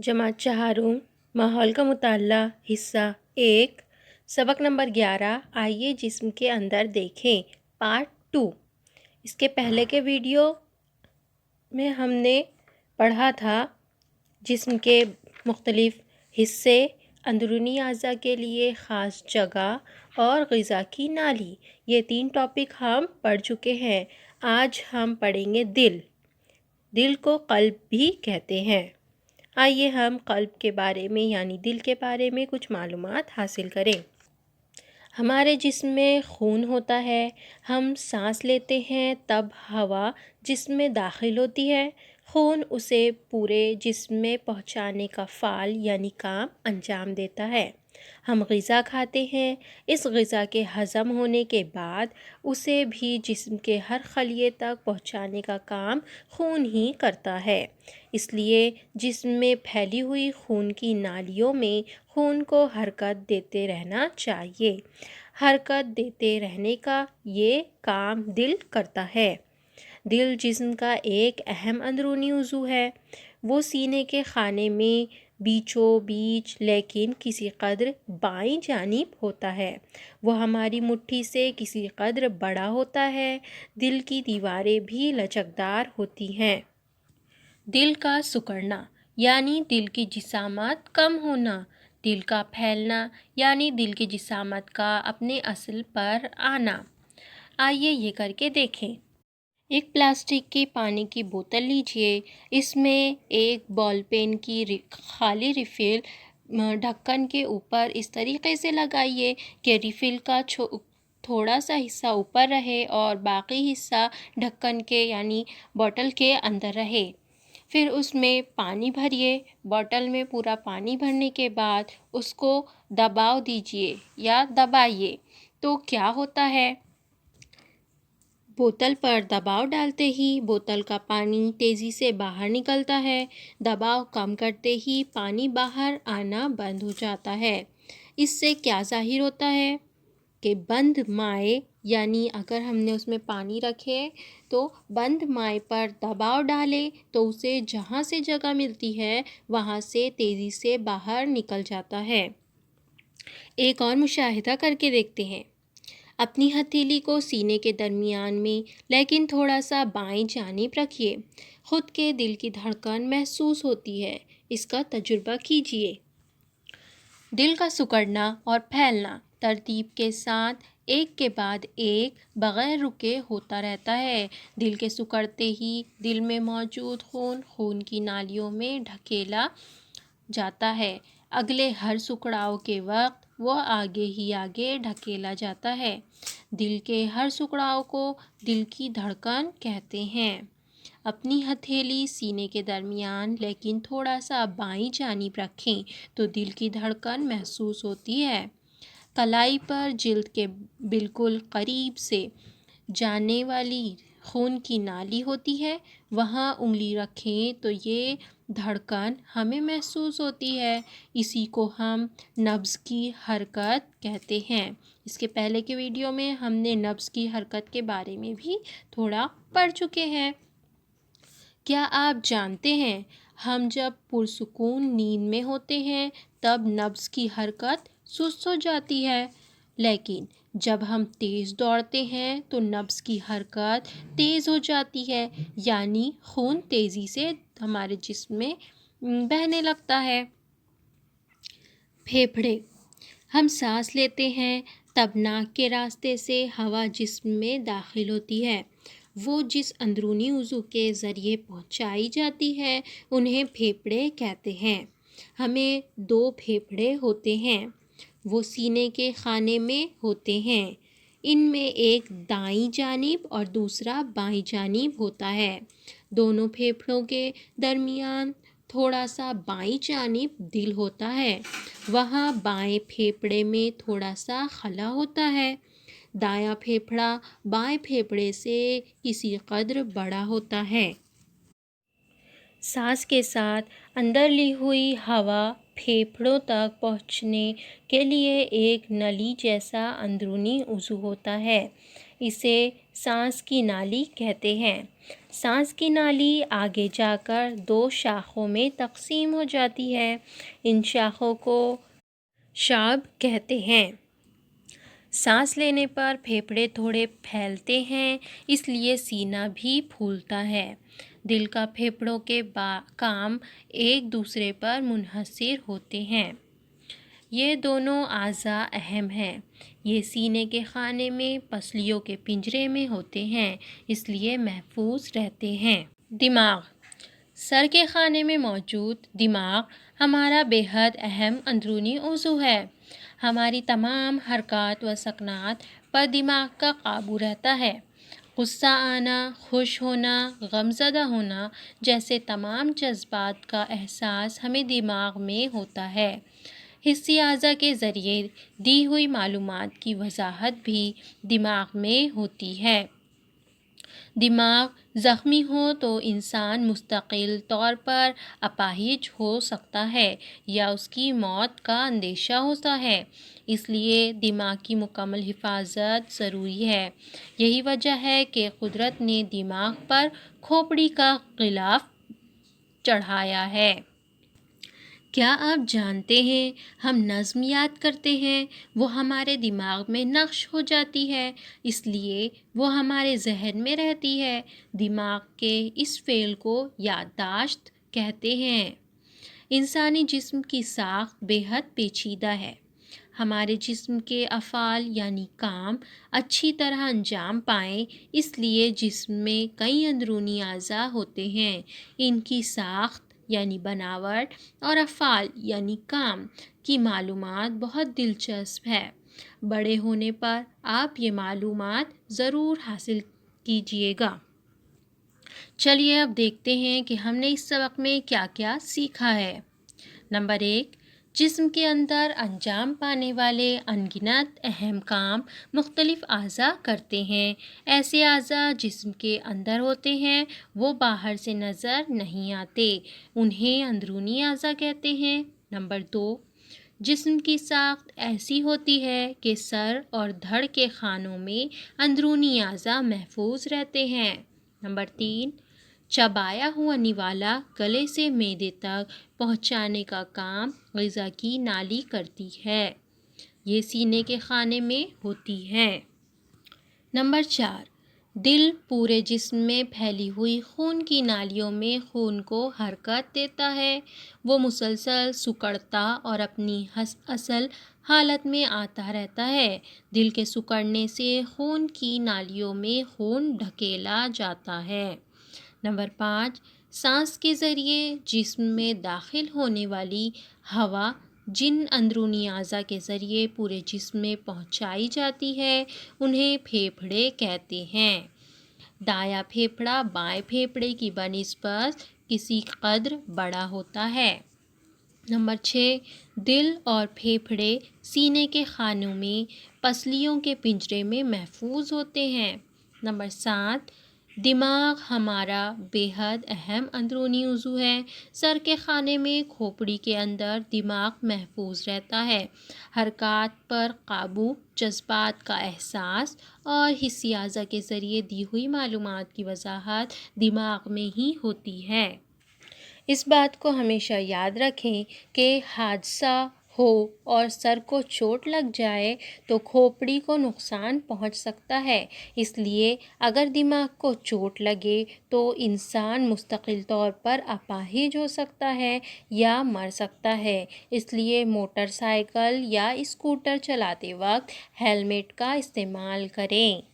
जमात चहारूम माहौल का मुताला हिस्सा 1 सबक नंबर 11 आइए जिस्म के अंदर देखें पार्ट 2। इसके पहले के वीडियो में हमने पढ़ा था जिस्म के मुख्तलिफ़ हिस्से, अंदरूनी अज़ा के लिए ख़ास जगह और ग़िज़ा की नाली। ये 3 टॉपिक हम पढ़ चुके हैं। आज हम पढ़ेंगे दिल। दिल को क़ल्ब भी कहते हैं। आइए हम क़ल्ब के बारे में यानी दिल के बारे में कुछ मालूमात हासिल करें। हमारे जिस्म में खून होता है। हम सांस लेते हैं तब हवा जिस्म में दाखिल होती है। खून उसे पूरे जिस्म में पहुंचाने का फ़ाल यानी काम अंजाम देता है। हम ग़िज़ा खाते हैं। इस ग़िज़ा के हज़म होने के बाद उसे भी जिस्म के हर खलिए तक पहुंचाने का काम खून ही करता है। इसलिए जिस्म में फैली हुई खून की नालियों में खून को हरकत देते रहना चाहिए। हरकत देते रहने का ये काम दिल करता है। दिल जिस्म का एक अहम अंदरूनी उज़ू है। वो सीने के खाने में बीचों बीच लेकिन किसी कदर बाईं जानिब होता है। वो हमारी मुट्ठी से किसी कदर बड़ा होता है। दिल की दीवारें भी लचकदार होती हैं। दिल का सिकुड़ना यानी दिल की जिसामत कम होना। दिल का फैलना यानी दिल की जिसामत का अपने असल पर आना। आइए ये करके देखें। एक प्लास्टिक की पानी की बोतल लीजिए। इसमें एक बॉल पेन की खाली रिफ़िल ढक्कन के ऊपर इस तरीके से लगाइए कि रिफ़िल का थोड़ा सा हिस्सा ऊपर रहे और बाकी हिस्सा ढक्कन के यानी बोतल के अंदर रहे। फिर उसमें पानी भरिए। बोतल में पूरा पानी भरने के बाद उसको दबाव दीजिए या दबाइए। तो क्या होता है, बोतल पर दबाव डालते ही बोतल का पानी तेज़ी से बाहर निकलता है। दबाव कम करते ही पानी बाहर आना बंद हो जाता है। इससे क्या ज़ाहिर होता है कि बंद माए यानी अगर हमने उसमें पानी रखे तो बंद माए पर दबाव डालें तो उसे जहाँ से जगह मिलती है वहाँ से तेज़ी से बाहर निकल जाता है। एक और मुशाहिदा करके देखते हैं। अपनी हथेली को सीने के दरमियान में लेकिन थोड़ा सा बाएं जानिब रखिए। खुद के दिल की धड़कन महसूस होती है। इसका तजुर्बा कीजिए। दिल का सिकुड़ना और फैलना तरतीब के साथ एक के बाद एक बग़ैर रुके होता रहता है। दिल के सिकुड़ते ही दिल में मौजूद खून की नालियों में ढकेला जाता है। अगले हर सिकुड़ाव के वक्त वो आगे ही आगे ढकेला जाता है। दिल के हर सिकुड़ाव को दिल की धड़कन कहते हैं। अपनी हथेली सीने के दरमियान लेकिन थोड़ा सा बाईं जानिब रखें तो दिल की धड़कन महसूस होती है। कलाई पर जिल्द के बिल्कुल करीब से जाने वाली खून की नाली होती है। वहाँ उंगली रखें तो ये धड़कन हमें महसूस होती है। इसी को हम नब्ज़ की हरकत कहते हैं। इसके पहले के वीडियो में हमने नब्ज़ की हरकत के बारे में भी थोड़ा पढ़ चुके हैं। क्या आप जानते हैं हम जब पुरसुकून नींद में होते हैं तब नब्ज़ की हरकत सुस्त हो जाती है, लेकिन जब हम तेज़ दौड़ते हैं तो नब्ज़ की हरकत तेज़ हो जाती है यानी खून तेज़ी से हमारे जिस्म में बहने लगता है। फेफड़े। हम सांस लेते हैं तब नाक के रास्ते से हवा जिस्म में दाखिल होती है। वो जिस अंदरूनी उज़ू के ज़रिए पहुंचाई जाती है उन्हें फेफड़े कहते हैं। हमें 2 फेफड़े होते हैं। वो सीने के खाने में होते हैं। इनमें एक दाईं जानिब और दूसरा बाईं जानिब होता है। दोनों फेफड़ों के दरमियान थोड़ा सा बाईं जानिब दिल होता है। वहाँ बाएं फेफड़े में थोड़ा सा खला होता है। दायां फेफड़ा बाएं फेफड़े से किसी कदर बड़ा होता है। सांस के साथ अंदर ली हुई हवा फेफड़ों तक पहुंचने के लिए एक नली जैसा अंदरूनी उज़ू होता है। इसे سانس کی نالی کہتے ہیں۔ سانس کی نالی آگے جا کر 2 شاخوں میں تقسیم ہو جاتی ہے۔ ان شاخوں کو شعب کہتے ہیں۔ سانس لینے پر پھیپھڑے تھوڑے پھیلتے ہیں، اس لیے سینہ بھی پھولتا ہے۔ دل کا پھیپھڑوں کے کام ایک دوسرے پر منحصر ہوتے ہیں۔ یہ دونوں اعضاء اہم ہیں۔ یہ سینے کے خانے میں پسلیوں کے پنجرے میں ہوتے ہیں، اس لیے محفوظ رہتے ہیں۔ دماغ۔ سر کے خانے میں موجود دماغ ہمارا بے حد اہم اندرونی عضو ہے۔ ہماری تمام حرکات و سکنات پر دماغ کا قابو رہتا ہے۔ غصہ آنا، خوش ہونا، غمزدہ ہونا جیسے تمام جذبات کا احساس ہمیں دماغ میں ہوتا ہے۔ حسی اعضاء کے ذریعے دی ہوئی معلومات کی وضاحت بھی دماغ میں ہوتی ہے۔ دماغ زخمی ہو تو انسان مستقل طور پر اپاہج ہو سکتا ہے یا اس کی موت کا اندیشہ ہوتا ہے۔ اس لیے دماغ کی مکمل حفاظت ضروری ہے۔ یہی وجہ ہے کہ قدرت نے دماغ پر کھوپڑی کا غلاف چڑھایا ہے۔ کیا آپ جانتے ہیں ہم نظم یاد کرتے ہیں، وہ ہمارے دماغ میں نقش ہو جاتی ہے، اس لیے وہ ہمارے ذہن میں رہتی ہے۔ دماغ کے اس فعل کو یادداشت کہتے ہیں۔ انسانی جسم کی ساخت بے حد پیچیدہ ہے۔ ہمارے جسم کے افعال یعنی کام اچھی طرح انجام پائیں، اس لیے جسم میں کئی اندرونی اعضاء ہوتے ہیں۔ ان کی ساخت یعنی بناوٹ اور افعال یعنی کام کی معلومات بہت دلچسپ ہے۔ بڑے ہونے پر آپ یہ معلومات ضرور حاصل کیجیے گا۔ چلیے اب دیکھتے ہیں کہ ہم نے اس سبق میں کیا کیا سیکھا ہے۔ نمبر 1، جسم کے اندر انجام پانے والے ان گنت اہم کام مختلف اعضاء کرتے ہیں۔ ایسے اعضاء جسم کے اندر ہوتے ہیں، وہ باہر سے نظر نہیں آتے، انہیں اندرونی اعضاء کہتے ہیں۔ نمبر 2، جسم کی ساخت ایسی ہوتی ہے کہ سر اور دھڑ کے خانوں میں اندرونی اعضاء محفوظ رہتے ہیں۔ نمبر 3، چبایا ہوا نوالا گلے سے معدے تک پہنچانے کا کام غذا کی نالی کرتی ہے، یہ سینے کے خانے میں ہوتی ہے۔ نمبر 4، دل پورے جسم میں پھیلی ہوئی خون کی نالیوں میں خون کو حرکت دیتا ہے، وہ مسلسل سکڑتا اور اپنی اصل حالت میں آتا رہتا ہے۔ دل کے سکڑنے سے خون کی نالیوں میں خون دھکیلا جاتا ہے۔ نمبر 5، سانس کے ذریعے جسم میں داخل ہونے والی ہوا جن اندرونی اعضاء کے ذریعے پورے جسم میں پہنچائی جاتی ہے، انہیں پھیپھڑے کہتے ہیں۔ دایاں پھیپھڑا بائیں پھیپھڑے کی بنسبت کسی قدر بڑا ہوتا ہے۔ نمبر 6، دل اور پھیپھڑے سینے کے خانوں میں پسلیوں کے پنجرے میں محفوظ ہوتے ہیں۔ نمبر 7، دماغ ہمارا بے حد اہم اندرونی عضو ہے۔ سر کے خانے میں کھوپڑی کے اندر دماغ محفوظ رہتا ہے۔ حرکات پر قابو، جذبات کا احساس اور حسی اعضاء کے ذریعے دی ہوئی معلومات کی وضاحت دماغ میں ہی ہوتی ہے۔ اس بات کو ہمیشہ یاد رکھیں کہ حادثہ ہو اور سر کو چوٹ لگ جائے تو کھوپڑی کو نقصان پہنچ سکتا ہے، اس لیے اگر دماغ کو چوٹ لگے تو انسان مستقل طور پر اپاہج ہو سکتا ہے یا مر سکتا ہے۔ اس لیے موٹر سائیکل یا اسکوٹر چلاتے وقت ہیلمٹ کا استعمال کریں۔